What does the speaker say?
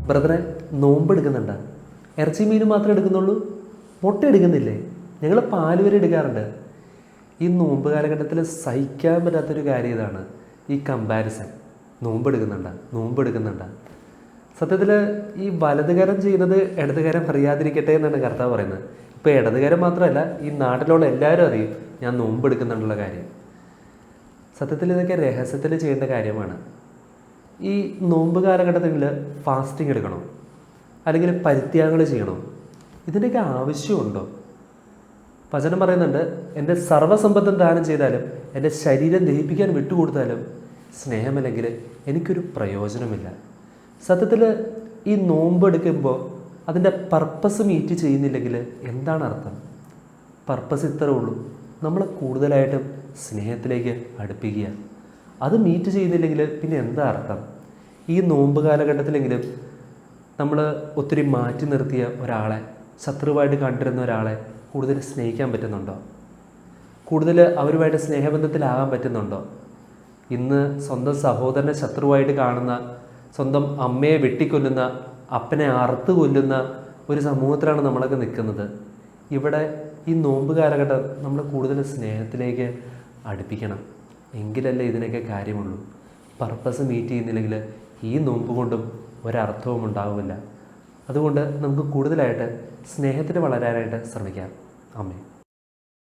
ബ്രദറെ, നോമ്പ് എടുക്കുന്നുണ്ട്. ഇറച്ചി മീൻ മാത്രമേ എടുക്കുന്നുള്ളൂ? മുട്ട എടുക്കുന്നില്ലേ? ഞങ്ങൾ പാല് വരെ എടുക്കാറുണ്ട്. ഈ നോമ്പ് കാലഘട്ടത്തിൽ സഹിക്കാൻ പറ്റാത്തൊരു കാര്യം ഇതാണ്, ഈ കമ്പാരിസൺ. നോമ്പ് എടുക്കുന്നുണ്ട്. സത്യത്തിൽ ഈ വലതുകരം ചെയ്യുന്നത് ഇടതുകരം അറിയാതിരിക്കട്ടെ എന്നാണ് കർത്താവ് പറയുന്നത്. ഇപ്പോൾ ഇടതുകരം മാത്രമല്ല, ഈ നാട്ടിലുള്ള എല്ലാവരും അറിയും ഞാൻ നോമ്പ് എടുക്കുന്നുണ്ടുള്ള കാര്യം. സത്യത്തിൽ ഇതൊക്കെ രഹസ്യത്തിൽ ചെയ്യേണ്ട കാര്യമാണ്. ഈ നോമ്പ് കാലഘട്ടത്തിൽ ഫാസ്റ്റിംഗ് എടുക്കണോ, അല്ലെങ്കിൽ പരിത്യാഗങ്ങൾ ചെയ്യണോ? ഇതിൻ്റെയൊക്കെ ആവശ്യമുണ്ടോ? വചനം പറയുന്നുണ്ട്, എൻ്റെ സർവ്വസമ്പത്തും ദാനം ചെയ്താലും എൻ്റെ ശരീരം ദഹിപ്പിക്കാൻ വിട്ടുകൊടുത്താലും സ്നേഹമല്ലെങ്കിൽ എനിക്കൊരു പ്രയോജനമില്ല. സത്യത്തിൽ ഈ നോമ്പ് എടുക്കുമ്പോൾ അതിൻ്റെ പർപ്പസ് മീറ്റ് ചെയ്യുന്നില്ലെങ്കിൽ എന്താണ് അർത്ഥം? പർപ്പസ് ഇത്രേ ഉള്ളൂ, നമ്മളെ കൂടുതലായിട്ടും സ്നേഹത്തിലേക്ക് അടുപ്പിക്കുക. അത് മീറ്റ് ചെയ്യുന്നില്ലെങ്കിൽ പിന്നെ എന്താ അർത്ഥം? ഈ നോമ്പ് കാലഘട്ടത്തിലെങ്കിലും നമ്മൾ ഒത്തിരി മാറ്റി നിർത്തിയ ഒരാളെ, ശത്രുവായിട്ട് കണ്ടിരുന്ന ഒരാളെ കൂടുതൽ സ്നേഹിക്കാൻ പറ്റുന്നുണ്ടോ? കൂടുതൽ അവരുമായിട്ട് സ്നേഹബന്ധത്തിലാകാൻ പറ്റുന്നുണ്ടോ? ഇന്ന് സ്വന്തം സഹോദരനെ ശത്രുവായിട്ട് കാണുന്ന, സ്വന്തം അമ്മയെ വെട്ടിക്കൊല്ലുന്ന, അപ്പനെ അറുത്ത് കൊല്ലുന്ന ഒരു സമൂഹത്തിലാണ് നമ്മളൊക്കെ നിൽക്കുന്നത്. ഇവിടെ ഈ നോമ്പ് കാലഘട്ടം നമ്മൾ കൂടുതൽ സ്നേഹത്തിലേക്ക് അടുപ്പിക്കണം. എങ്കിലല്ലേ ഇതിനൊക്കെ കാര്യമുള്ളൂ. പർപ്പസ് മീറ്റ് ചെയ്യുന്നില്ലെങ്കിൽ ഈ നോമ്പ് കൊണ്ടും ഒരർത്ഥവും ഉണ്ടാവില്ല. അതുകൊണ്ട് നമുക്ക് കൂടുതലായിട്ട് സ്നേഹത്തിൽ വളരാനായിട്ട് ശ്രമിക്കാം. ആമേൻ.